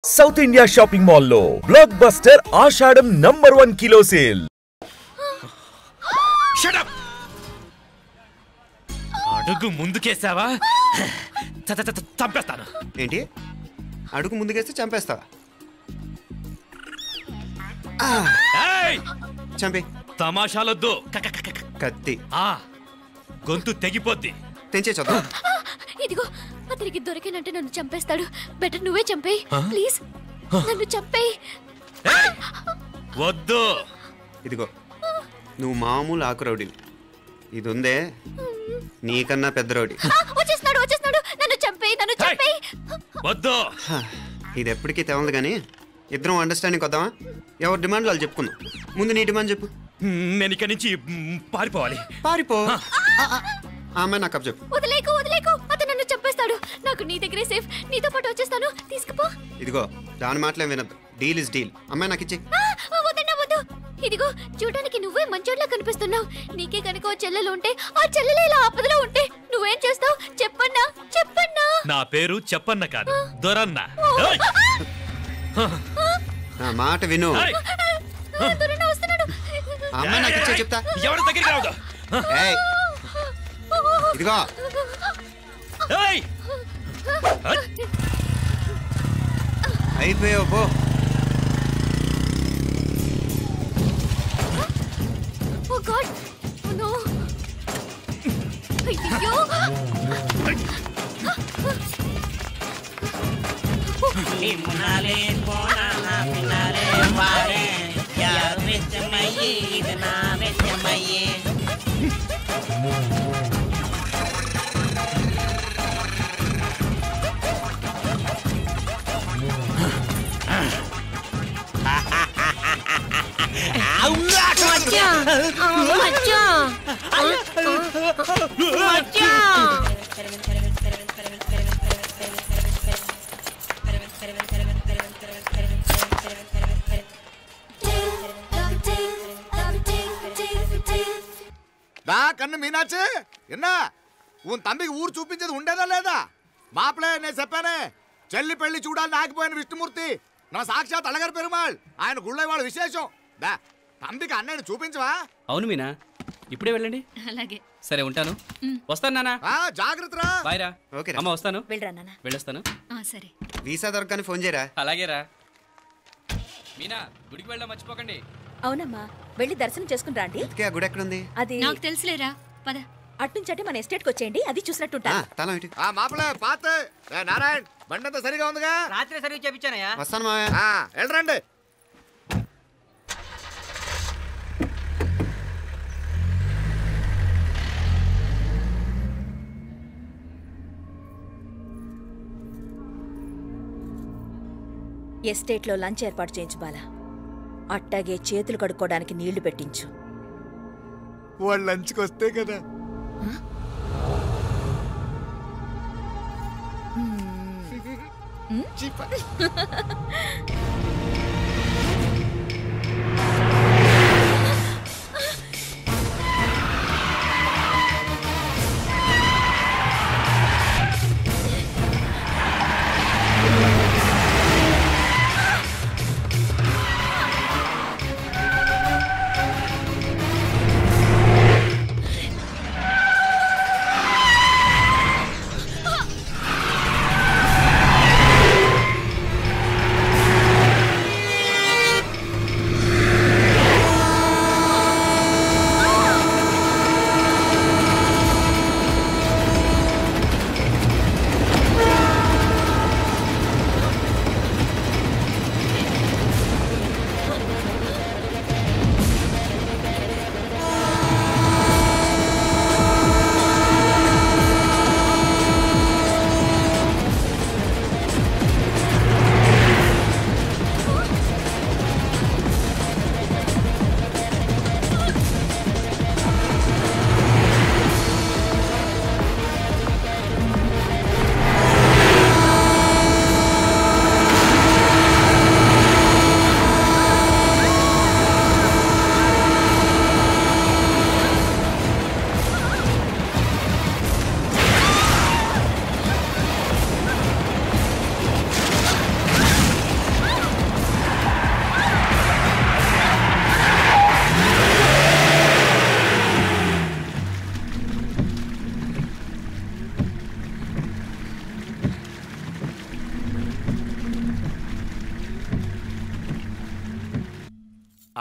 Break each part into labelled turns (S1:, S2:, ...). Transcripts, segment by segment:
S1: South India shopping mall లో block buster ఆషాఢం #1 kilo sale.
S2: Shut up. అడుగు ముందుకేసావా చంపేస్తాను.
S3: ఏంటి అడుగు ముందుకేస్తే చంపేస్తావా? చంపే.
S2: తమాషాలొద్దు.
S3: కత్తి
S2: గొంతు తెగిపోద్ది.
S3: తెంచే చదువు.
S4: ఇదిగో అతనికి దొరికినంటే నన్ను చంపేస్తాడు. బెటర్ నువ్వే చంపేయి ప్లీజ్. నన్ను చంపేయి.
S2: వద్దు.
S3: ఇదిగో నువ్వు మామూలు ఆకు రౌడీని, ఇది ఉందే నీకన్నా పెద్ద రౌడీ.
S4: వచ్చేస్తున్నాడు. నన్ను చంపేయి.
S2: వద్దు.
S3: ఇది ఎప్పటికీ తెవలదు కానీ ఇద్దరం అండర్స్టాండింగ్ వద్దామా? ఎవరి డిమాండ్ వాళ్ళు చెప్పుకుందాం. ముందు నీ డిమాండ్ చెప్పు.
S2: నేను ఇక్కడి నుంచి పారిపోవాలి.
S3: పారిపో. అమ్మాయి నాకు అప్ చెప్పు.
S4: వదిలేకు. అతను నన్ను చంపేస్తాడు. నాకు నీ దగ్గరే సేఫ్. నీతో పాటు వచ్చేస్తాను. తీసుకుపో.
S3: ఇదిగో దాని మాటలేం వినద్దు. Deal is deal. అమ్మాయి నాకు ఇచ్చి.
S4: వద్దు. ఇదిగో చూడడానికి నువ్వే మంచోట్లా కనిపిస్తున్నావు. నీకే కనుక ఓ చెల్లెలు ఉంటే, ఆ చెల్లెలే ఇలా ఆపదలో ఉంటే నువ్వేం చేస్తావు? చెప్పన్నా.
S2: నా పేరు చెప్పన్న కాదు, దొరన్న.
S3: నా మాట విను.
S4: దొరన్న వస్తున్నాడు.
S3: అమ్మాయి నాకు ఇచ్చే చెప్తా.
S2: ఎవరి దగ్గరికి రావద్దు.
S3: ఇదిగో అయిపోయావు పో.
S4: ఓ గాడ్ నో. అయ్యో
S5: నిమ్మనాలే పోనా పినాలే వారే యార్ వెచ్చమయ్యే ఇది నా వెచ్చమయ్యే.
S6: కన్ను మీనాచి ఎన్నా ఉన్ తండ్రికి ఊరు చూపించేది ఉండేదా లేదా? మాపలే నేను చెప్పానే, చెల్లి పెళ్లి చూడాలని ఆగిపోయిన విష్ణుమూర్తి నా సాక్షాత్ అలగర్ పెరుమాళ్. ఆయన గుళ్ళో వాళ్ళ విశేషం. దా తండ్రికి అన్నయ్యని చూపించవా?
S7: అవును మీనా, ఇప్పుడే వెళ్ళండి.
S4: అలాగే
S7: సరే ఉంటాను. వస్తాను నాన్న.
S6: జాగ్రత్త.
S7: బాయ్ రా.
S3: ఓకే
S7: అమ్మ వస్తాను.
S4: వెళ్ళొస్తాను.
S7: సరే
S3: వీసా దొరకని ఫోన్ చేయరా?
S7: అలాగే రా. మీనా గుడికి వెళ్ళడం మర్చిపోకండి.
S8: అవునమ్మా, వెళ్ళి దర్శనం చేసుకుని రండి.
S3: ఆ గుడి ఎక్కడుంది?
S8: అది
S4: నాకు తెలుసులేరా, పద.
S8: అట్నుంచంటే మన ఎస్టేట్కి వచ్చేయండి, అది చూసినట్టుంటా.
S3: తల ఇటు.
S6: మాపలే పాత నారాయణ్ బండంతా సరిగా ఉందిగా?
S5: రాత్రి సర్వీస్ చేపించానయ్యా.
S3: వస్తాను మావయ్య.
S6: వెళ్ళరండి.
S8: ఎస్టేట్లో లంచ్ ఏర్పాటు చేయించు బాలా. అట్టాగే చేతులు కడుక్కోవడానికి నీళ్లు పెట్టించు.
S6: వాళ్ళు లంచ్కి వస్తే కదా.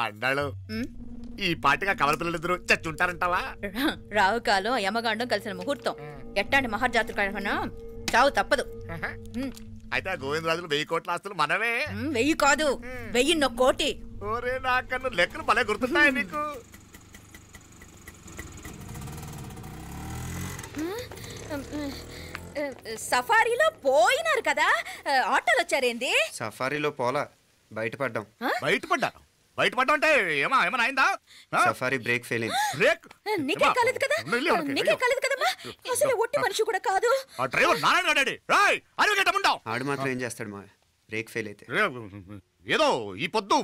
S6: అన్నాడు ఈ పాటిగా కవల పిల్లలిద్దరూ చచ్చుంటారంటావా?
S8: రావు కాలం యమగాండం కలిసిన ముహూర్తం. ఎట్టాంటి మహర్జాతృ కన్నా చావు తప్పదు.
S6: అయితే ఆ గోవిందరాజులు 1000 కోట్ల ఆస్తులు మనమే.
S8: 1000 కాదు 1000 కోటి.
S6: ఓరే నాకన్ను లెక్కలు భలే గుర్తున్నాయి నీకు.
S8: సఫారీలో పోయినారు కదా, ఆటోలు వచ్చారేంది?
S3: సఫారీలో పోలా, బయటపడ్డాం.
S6: బయటపడ్డా అంటే ఏమైనా అయిందా?
S3: సఫారీ బ్రేక్ ఫెయిల్ అయింది.
S6: బ్రేక్
S8: నీకే కాలేదు కదా, నీకే కాలేదు కదమ్మా. అసలు ఒట్టి మనిషి కూడా కాదు.
S6: ఆ డ్రైవర్ నారాయణ గాడండి. రాయ్ అరగటముండావు.
S3: ఆడు మాత్రం ఏం చేస్తాడు మా బ్రేక్ ఫెయిల్ అయితే?
S6: ఏదో ఈ పొద్దు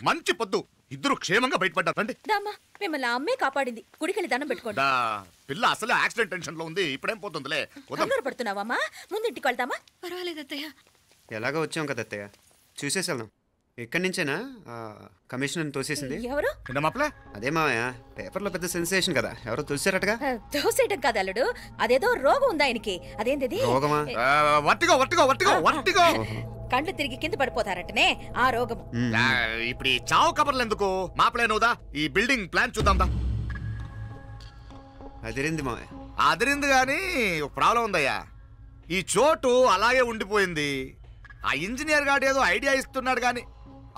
S6: మంచి పొద్దు, ఇద్దరు క్షేమంగా బయటపడ్డారండి.
S8: దామా మిమ్మల్ని అమ్మే కాపాడింది. గుడికెళ్ళి దండం పెట్టుకోండి.
S6: పిల్ల అసలు యాక్సిడెంట్ టెన్షన్ లో ఉంది, ఇప్పుడేం పోతుందిలే.
S8: కంగారు పడుతున్నావమ్మా, ముందు ఇంటికి వెళ్దామా?
S4: పర్వాలేదు అత్తయ్య.
S3: ఎలాగో వచ్చాం కదా అత్తయ్య, చూసేసి వెళ్దాం. ఎక్కడి నుంచేనా కమిషనర్ తోసేసింది?
S8: ఎవరు?
S3: అదే మావయ్య, పేపర్లో పెద్ద సెన్సేషన్ కదా, ఎవరో తోసారటగా.
S8: తోసేయటం కాదు అల్లుడు, అదేదో రోగం ఉందా ఆయనకి. అదేంటిది?
S3: రోగమా?
S8: కండ్లు తిరిగి కింద పడిపోతారటనే ఆ రోగం.
S6: ఇప్పుడు ఈ చావు కబర్లు ఎందుకు? మాపలేనుదా ఈ బిల్డింగ్ ప్లాన్ చూద్దాం.
S3: అదిరింది మావయ్య.
S6: అదిరింది గాని ఒక ప్రాబ్లం ఉందయ్యా. ఈ చోటు అలాగే ఉండిపోయింది. ఆ ఇంజనీర్ గాడు ఏదో ఐడియా ఇస్తున్నాడు గాని.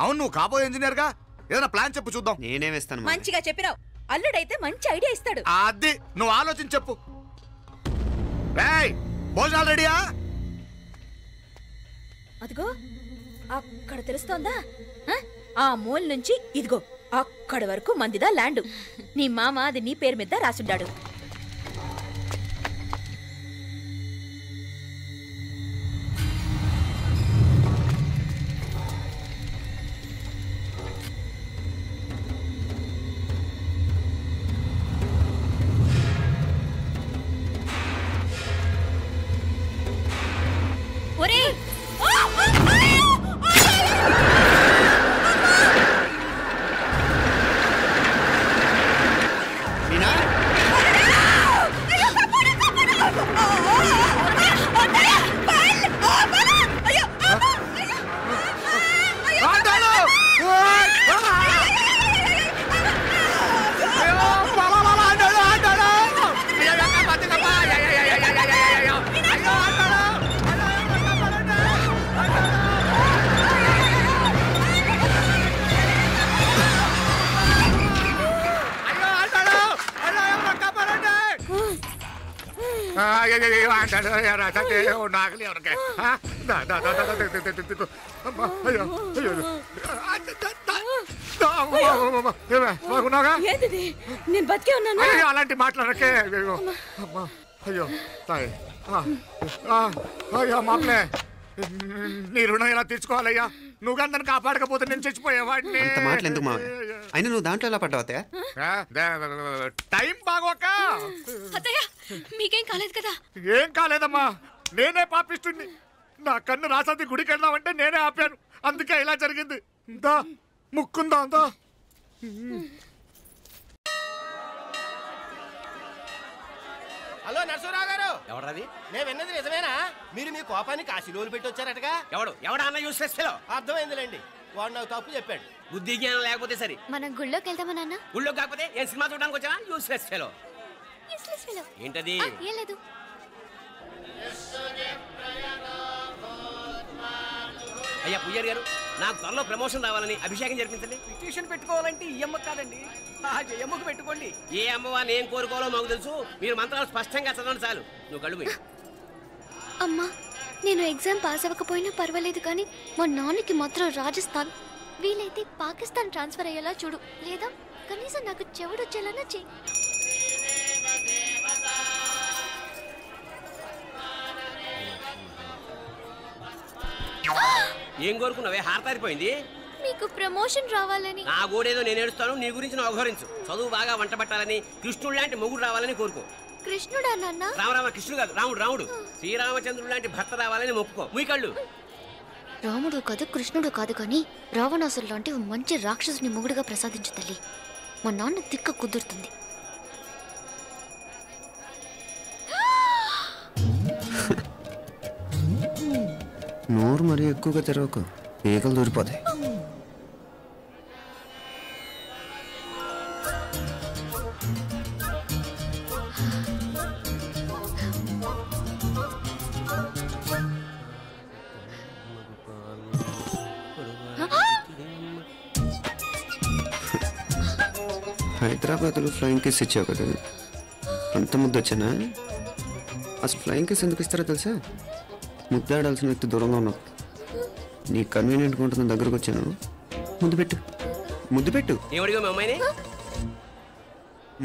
S6: అవును, నువ్వు కాబోయే ఇంజనీర్ గా ఏదైనా ప్లాన్ చెప్పు చూద్దాం.
S3: నేనేమిస్తాను?
S8: మంచిగా చెప్పినావు. అల్లుడైతే మంచి ఐడియా ఇస్తాడు.
S6: అది నువ్వు ఆలోచించి చెప్పు. భోజనాలు రెడీయా?
S8: అదిగో అక్కడ తెలుస్తోందా? ఆ మూల నుంచి ఇదిగో అక్కడి వరకు మందిదా ల్యాండ్. నీ మామ అది నీ పేరు మీద రాసుండాడు. నేను బతికే ఉన్నాను.
S6: అలాంటి మాట్లాడకే. అయ్యో అయ్యో మాప్లే, నీ రుణం ఎలా తీర్చుకోవాలయ్యా? నువ్వు అందరిని కాపాడకపోతే నేను చచ్చిపోయేవాడిని.
S3: అంత మాటలు ఎందుకు మావయ్య? అయినా నువ్వు దాంట్లో ఎలా పడ్డావు అత్తయ్య?
S6: టైం బాగోక.
S4: అత్తయ్య మీకేం కాలేదు కదా?
S6: ఏం కాలేదమ్మా, నేనే పాపిస్తుంది. నా కన్ను రాసాది గుడికి వెళ్దామంటే నేనే ఆపాను, అందుకే ఇలా జరిగింది. దా ముక్కుందా అంతా.
S5: హలో నరసరావు గారు. ఎవరది? నేను విన్నది నిజమేనా? మీరు మీ కోపాన్ని కాశీలోలు పెట్టి వచ్చారటగా? ఎవడా అన్న యూస్లెస్ ఫెలో. అర్థమైందిలేండి, వాడు నాకు తప్పు చెప్పాడు. బుద్ధి జ్ఞానం లేకపోతే సరే.
S4: మనం గుళ్ళోకి వెళ్దామా నాన్న?
S5: గుళ్ళో కాకపోతే ఏం సినిమా చూడడానికి వచ్చావా? Useless fellow. ఏంటది?
S4: ఏం లేదు.
S5: అయ్యా పుయ్యర్ గారు, నాకు త్వరలో ప్రమోషన్ రావాలని అభిషేకం జరిపించండి. పిటిషన్ పెట్టుకోవాలంటే ఈ అమ్మ కాదండి, ఆ అమ్మకు పెట్టుకోండి. ఏ అమ్మవారిని ఏం కోరుకోవాలో మాకు తెలుసు. మీరు మంత్రాలు స్పష్టంగా చదవండి చాలు. నువ్వు కడుగు.
S4: అమ్మా, నేను ఎగ్జామ్ పాస్ అవ్వకపోయినా పర్వాలేదు, కానీ మా నాన్నకి మాత్రం రాజస్థాన్, వీలైతే పాకిస్తాన్ ట్రాన్స్ఫర్ అయ్యేలా చూడు. లేదా కనీసం నాకు చెవుడొచ్చేలా చెయ్యి.
S5: ఏం కోరుకున్నావే? హారతారిపోయింది.
S4: మీకు ప్రమోషన్ రావాలని.
S5: నా గోడేదో నేను ఏడుస్తాను, నీ గురించి నువ్వు అవహరించు. చదువు బాగా వంట పట్టాలని, కృష్ణుడు లాంటి మొగుడు రావాలని కోరుకో.
S4: కృష్ణుడా నాన్న?
S5: రామరామ కృష్ణుడు కాదు, రాముడు. శ్రీరామచంద్రుడు లాంటి భర్త రావాలని మొక్కుకో. మీ కళ్ళు.
S4: రాముడు కాదు కృష్ణుడు కాదు, కానీ రావణాసురు లాంటి మంచి రాక్షసుని మొగుడుగా ప్రసాదించు తల్లి. మా నాన్న తిక్క కుదురుతుంది.
S3: నోరు మరీ ఎక్కువగా తెరవకు, ఈగలు దూరిపోతాయి. హైదరాబాద్లో ఫ్లయింగ్ కేస్ ఇచ్చావు కదా, అంత ముద్దు వచ్చానా? అసలు ఫ్లయింగ్ కేస్ ఎందుకు ఇస్తారో తెలుసా? ముద్దాడాల్సిన వ్యక్తి దూరంగా ఉన్నావు. నీ కన్వీనియంట్గా ఉంటుంది దగ్గరకు వచ్చాను. ముద్దు పెట్టు, ముద్దు పెట్టు.
S5: ఏమడిగా మీ అమ్మాయిని?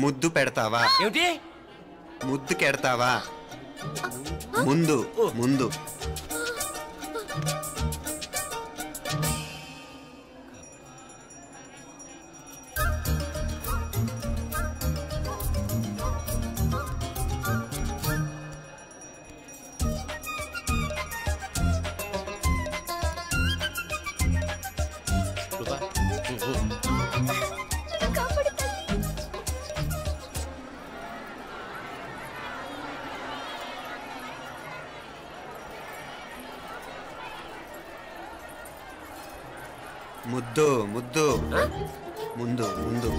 S3: ముద్దు పెడతావా?
S5: ఏమిటి?
S3: ముద్దు కెడతావా? ముందు ముందు. ముద్దు ముద్దు ముందు ముందు.